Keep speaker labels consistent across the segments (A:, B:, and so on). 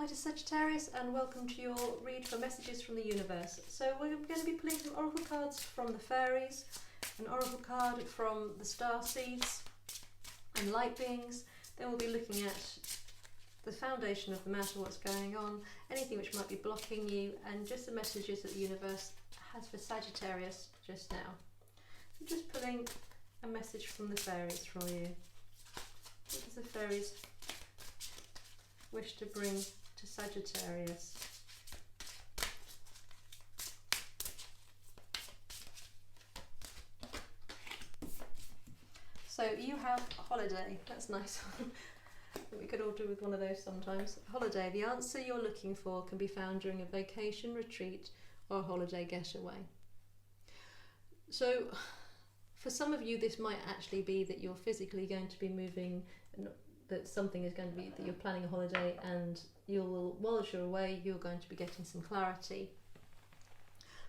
A: Hi to Sagittarius, and welcome to your read for messages from the universe. So we're going to be pulling some oracle cards from the fairies, an oracle card from the star seeds and light beings. Then we'll be looking at the foundation of the matter, what's going on, anything which might be blocking you, and just the messages that the universe has for Sagittarius just now. So just pulling a message from the fairies for you. What does the fairies wish to bring to Sagittarius? So you have holiday. That's nice. We could all do with one of those sometimes. Holiday. The answer you're looking for can be found during a vacation, retreat, or a holiday getaway. So for some of you, this might actually be that you're physically going to be moving, that something is going to be that you're planning a holiday, and whilst you're away, you're going to be getting some clarity.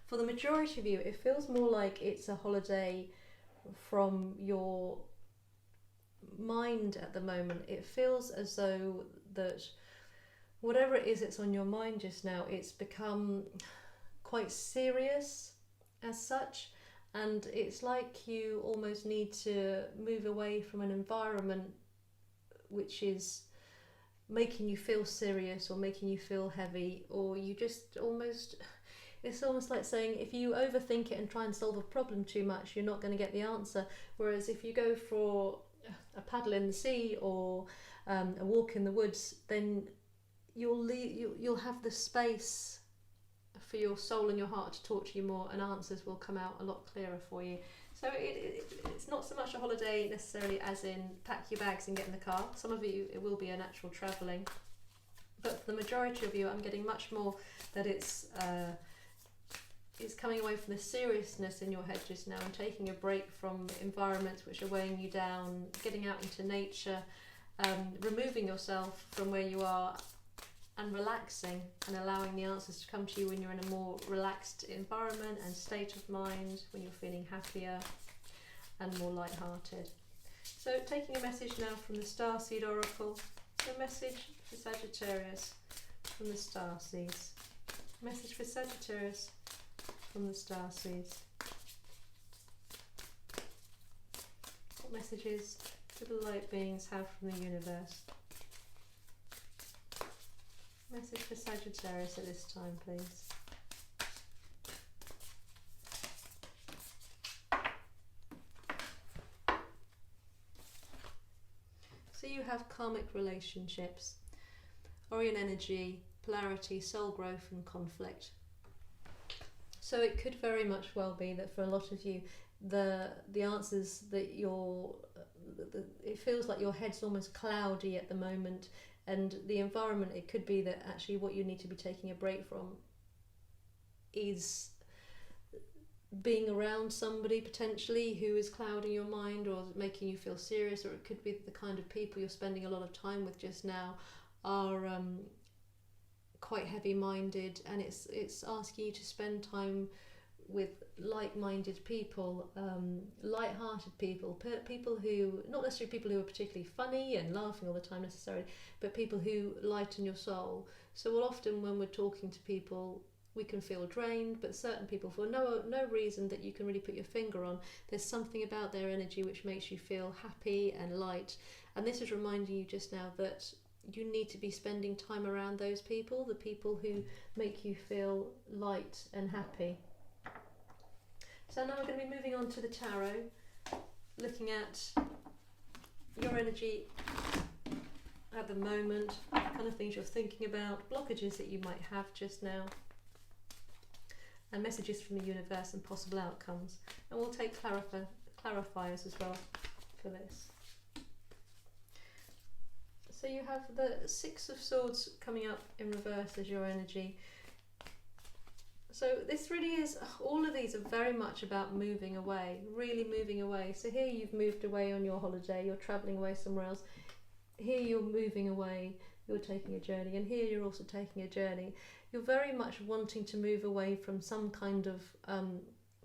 A: For the majority of you, it feels more like it's a holiday from your mind at the moment. It feels as though that whatever it is that's on your mind just now, it's become quite serious as such, and it's like you almost need to move away from an environment which is making you feel serious or making you feel heavy, or you just almost, it's almost like saying if you overthink it and try and solve a problem too much, you're not going to get the answer. Whereas if you go for a paddle in the sea or a walk in the woods, then you'll have the space for your soul and your heart to talk to you more, and answers will come out a lot clearer for you. So it's not so much a holiday necessarily as in pack your bags and get in the car. Some of you, it will be a natural travelling. But for the majority of you, I'm getting much more that it's coming away from the seriousness in your head just now and taking a break from environments which are weighing you down, getting out into nature, removing yourself from where you are and relaxing and allowing the answers to come to you when you're in a more relaxed environment and state of mind, when you're feeling happier and more light-hearted. So taking a message now from the Starseed Oracle, a message for Sagittarius from the Starseeds. Message for Sagittarius from the Starseeds. What messages do the light beings have from the universe? Message for Sagittarius at this time, please. So you have karmic relationships, Orion energy, polarity, soul growth and conflict. So it could very much well be that for a lot of you, the answers that it feels like your head's almost cloudy at the moment, and the environment, it could be that actually what you need to be taking a break from is being around somebody potentially who is clouding your mind or making you feel serious, or it could be the kind of people you're spending a lot of time with just now are quite heavy-minded, and it's asking you to spend time with like-minded people, light-hearted people, people who, not necessarily people who are particularly funny and laughing all the time necessarily, but people who lighten your soul. So often when we're talking to people, we can feel drained, but certain people, for no reason that you can really put your finger on, there's something about their energy which makes you feel happy and light. And this is reminding you just now that you need to be spending time around those people, the people who make you feel light and happy. So now we're going to be moving on to the tarot, looking at your energy at the moment, the kind of things you're thinking about, blockages that you might have just now, and messages from the universe and possible outcomes. And we'll take clarifiers as well for this. So you have the Six of Swords coming up in reverse as your energy. So this really is, all of these are very much about moving away, really moving away. So here you've moved away on your holiday, you're travelling away somewhere else. Here you're moving away, you're taking a journey, and here you're also taking a journey. You're very much wanting to move away from some kind of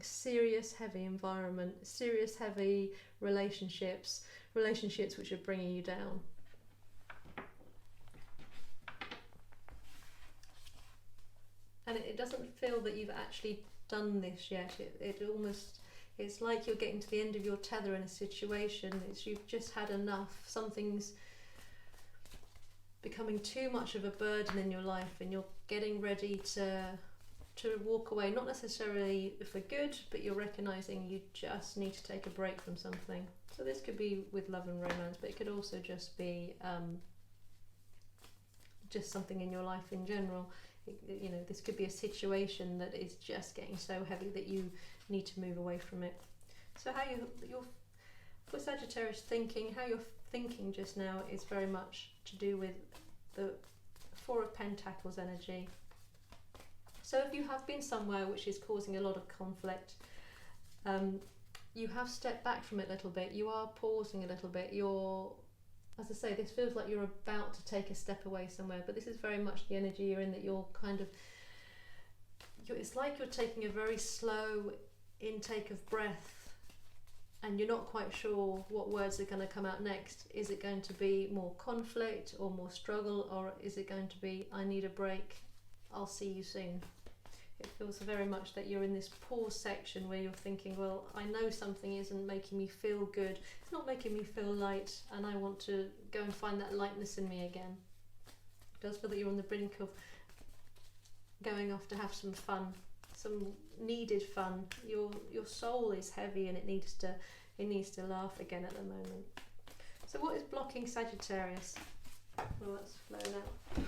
A: serious, heavy environment, serious, heavy relationships which are bringing you down. and it doesn't feel that you've actually done this yet. It's like you're getting to the end of your tether in a situation. You've just had enough. Something's becoming too much of a burden in your life, and you're getting ready to walk away, not necessarily for good, but you're recognizing you just need to take a break from something. So this could be with love and romance, but it could also just be just something in your life in general. This could be a situation that is just getting so heavy that you need to move away from it. So how you're for Sagittarius thinking, how you're thinking just now is very much to do with the Four of Pentacles energy. So if you have been somewhere which is causing a lot of conflict, you have stepped back from it a little bit, you are pausing a little bit, as I say, this feels like you're about to take a step away somewhere, but this is very much the energy you're in, that you're it's like you're taking a very slow intake of breath, and you're not quite sure what words are going to come out next. Is it going to be more conflict or more struggle, or is it going to be, I need a break, I'll see you soon? It feels very much that you're in this pause section where you're thinking, well, I know something isn't making me feel good, it's not making me feel light, and I want to go and find that lightness in me again. It does feel that you're on the brink of going off to have some fun, some needed fun. Your soul is heavy and it needs to laugh again at the moment. So what is blocking Sagittarius? Well, that's flown out.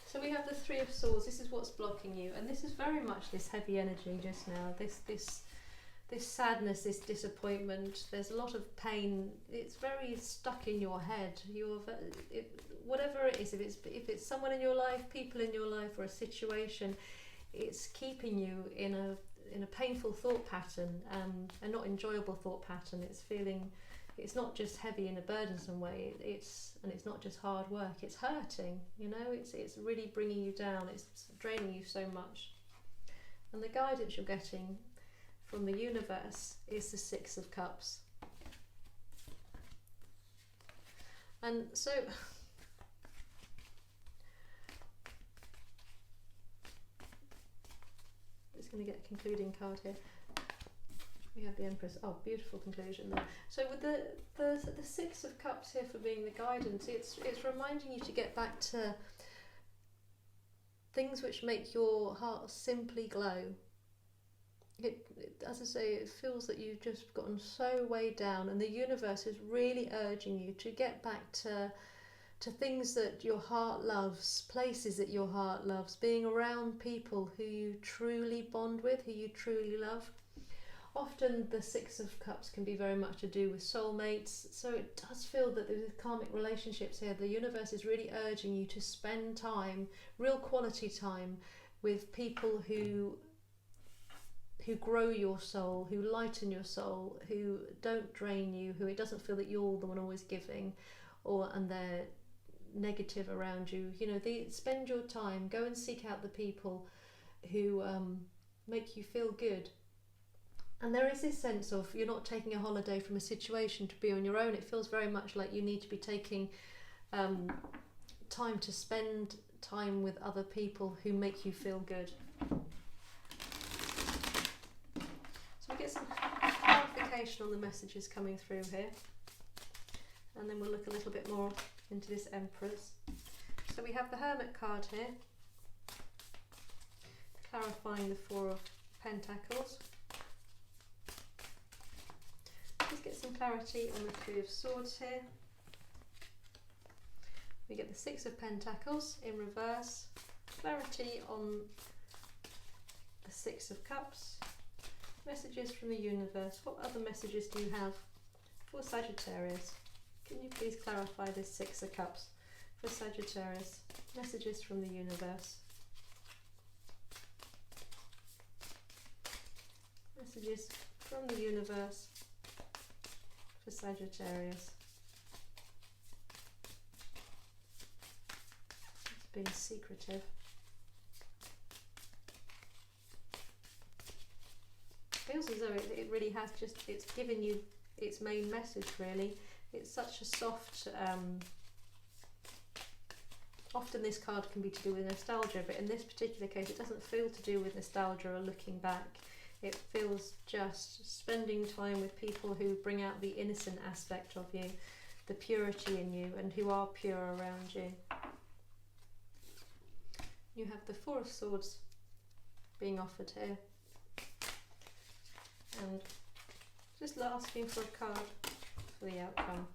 A: So we have the Three of Swords. This is what's blocking you, and this is very much this heavy energy just now. This sadness, this disappointment. There's a lot of pain. It's very stuck in your head. Whatever it is, if it's someone in your life, people in your life, or a situation, it's keeping you in a painful thought pattern, a not enjoyable thought pattern. It's not just heavy in a burdensome way, it's not just hard work, it's hurting, it's really bringing you down, it's draining you so much. And the guidance you're getting from the universe is the Six of Cups. And so just going to get a concluding card here. We have the Empress. Oh, beautiful conclusion there. So with the Six of Cups here for being the guidance, it's reminding you to get back to things which make your heart simply glow. As I say, it feels that you've just gotten so way down, and the universe is really urging you to get back to things that your heart loves, places that your heart loves, being around people who you truly bond with, who you truly love. Often the Six of Cups can be very much to do with soulmates, so it does feel that with karmic relationships here, the universe is really urging you to spend time, real quality time, with people who grow your soul, who lighten your soul, who don't drain you, who it doesn't feel that you're the one always giving, and they're negative around you. Spend your time, go and seek out the people who make you feel good. And there is this sense of you're not taking a holiday from a situation to be on your own. It feels very much like you need to be taking time to spend time with other people who make you feel good. So we get some clarification on the messages coming through here. And then we'll look a little bit more into this Empress. So we have the Hermit card here, clarifying the Four of Pentacles. Let's get some clarity on the Three of Swords here. We get the Six of Pentacles in reverse, clarity on the Six of Cups, messages from the universe. What other messages do you have for Sagittarius? Can you please clarify this Six of Cups for Sagittarius? Messages from the universe. Messages from the universe for Sagittarius. It's being secretive. Feels as though it really has it's given you its main message really. It's such a soft often this card can be to do with nostalgia, but in this particular case it doesn't feel to do with nostalgia or looking back. It feels just spending time with people who bring out the innocent aspect of you, the purity in you, and who are pure around you. You have the Four of Swords being offered here. And just asking for a card for the outcome.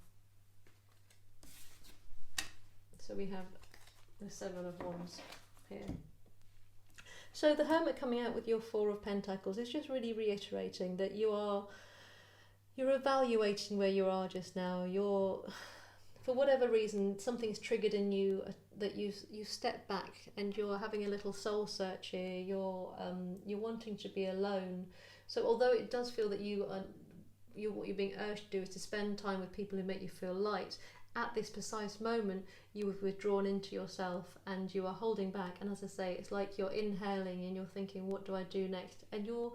A: So we have the Seven of Wands here. So the Hermit coming out with your Four of Pentacles is just really reiterating that you're evaluating where you are just now. For whatever reason, something's triggered in you that you step back and you're having a little soul search here. You're wanting to be alone. So although it does feel that what you're being urged to do is to spend time with people who make you feel light, at this precise moment you have withdrawn into yourself and you are holding back. And as I say, it's like you're inhaling and you're thinking, what do I do next? And you're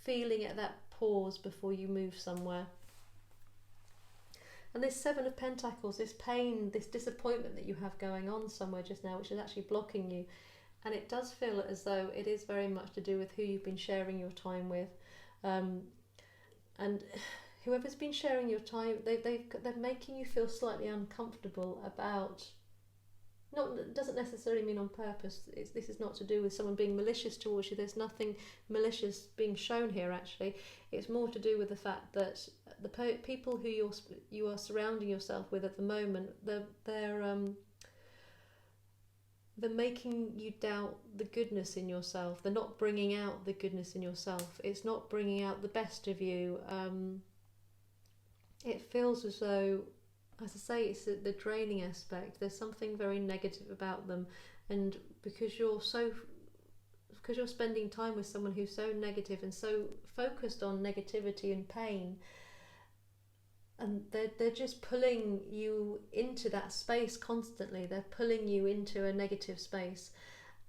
A: feeling at that pause before you move somewhere. And this Seven of Pentacles, this pain, this disappointment that you have going on somewhere just now, which is actually blocking you. And it does feel as though it is very much to do with who you've been sharing your time with. And whoever's been sharing your time, they're making you feel slightly uncomfortable about, it doesn't necessarily mean on purpose. This is not to do with someone being malicious towards you. There's nothing malicious being shown here, actually. It's more to do with the fact that the people who you are surrounding yourself with at the moment, they're making you doubt the goodness in yourself. They're not bringing out the goodness in yourself. It's not bringing out the best of you. It feels as though, as I say, it's the draining aspect. There's something very negative about them, and because you're spending time with someone who's so negative and so focused on negativity and pain, and they're just pulling you into that space constantly. They're pulling you into a negative space,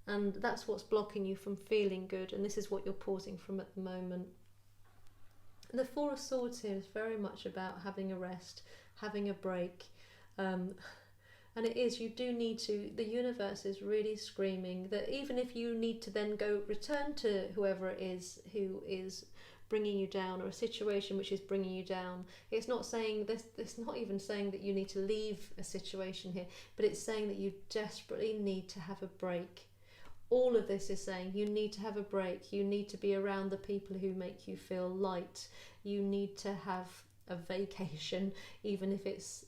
A: and that's what's blocking you from feeling good, and this is what you're pausing from at the moment. The Four of Swords here is very much about having a rest, having a break, and it is, you do need to, the universe is really screaming that even if you need to then go return to whoever it is who is bringing you down, or a situation which is bringing you down, it's not saying this, it's not even saying that you need to leave a situation here, but it's saying that you desperately need to have a break. All of this is saying you need to have a break, you need to be around the people who make you feel light, you need to have a vacation, even if it's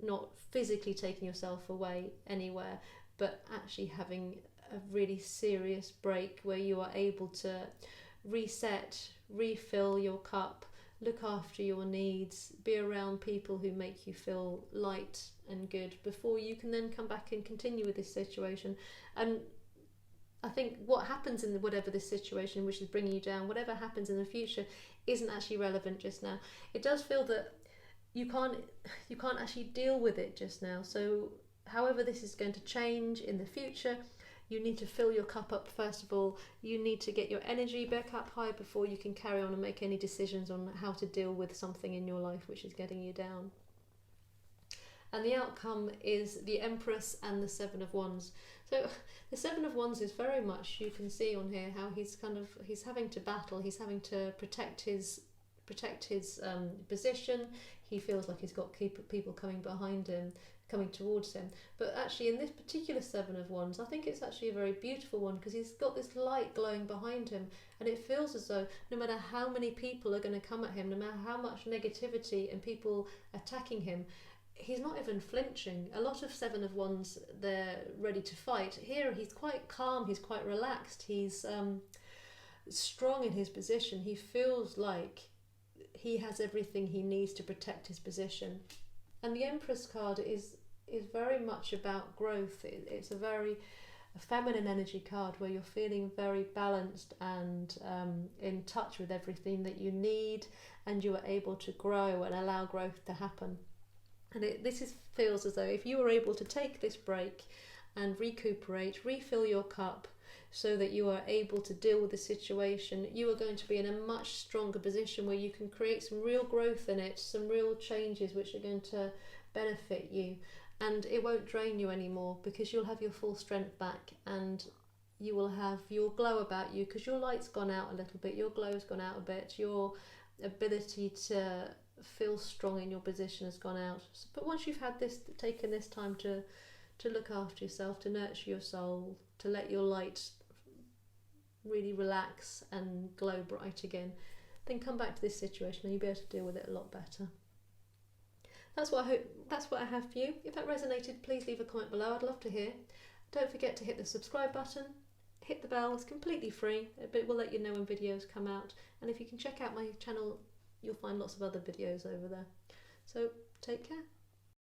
A: not physically taking yourself away anywhere, but actually having a really serious break where you are able to reset, refill your cup, look after your needs, be around people who make you feel light and good before you can then come back and continue with this situation. And I think what happens in whatever this situation which is bringing you down, whatever happens in the future, isn't actually relevant just now. It does feel that you can't actually deal with it just now. So however this is going to change in the future, you need to fill your cup up first of all. You need to get your energy back up high before you can carry on and make any decisions on how to deal with something in your life which is getting you down. And the outcome is the Empress and the Seven of Wands. So the Seven of Wands is very much, you can see on here how he's having to battle, he's having to protect his position. He feels like he's got people coming behind him, coming towards him. But actually in this particular Seven of Wands, I think it's actually a very beautiful one, because he's got this light glowing behind him, and it feels as though no matter how many people are going to come at him, no matter how much negativity and people attacking him, he's not even flinching. A lot of Seven of Wands, they're ready to fight. Here he's quite calm, he's quite relaxed, he's strong in his position. He feels like he has everything he needs to protect his position. And the Empress card is very much about growth. It's a very feminine energy card where you're feeling very balanced and in touch with everything that you need, and you are able to grow and allow growth to happen. And feels as though if you were able to take this break and recuperate, refill your cup so that you are able to deal with the situation, you are going to be in a much stronger position where you can create some real growth in it, some real changes which are going to benefit you, and it won't drain you anymore, because you'll have your full strength back, and you will have your glow about you, because your light's gone out a little bit, your glow's gone out a bit, your ability to feel strong in your position has gone out. But once you've had this, taken this time to look after yourself, to nurture your soul, to let your light really relax and glow bright again, then come back to this situation and you'll be able to deal with it a lot better. That's what I have for you. If that resonated, please leave a comment below. I'd love to hear. Don't forget to hit the subscribe button, hit the bell. It's completely free, but it will let you know when videos come out. And if you can check out my channel, you'll find lots of other videos over there. So take care.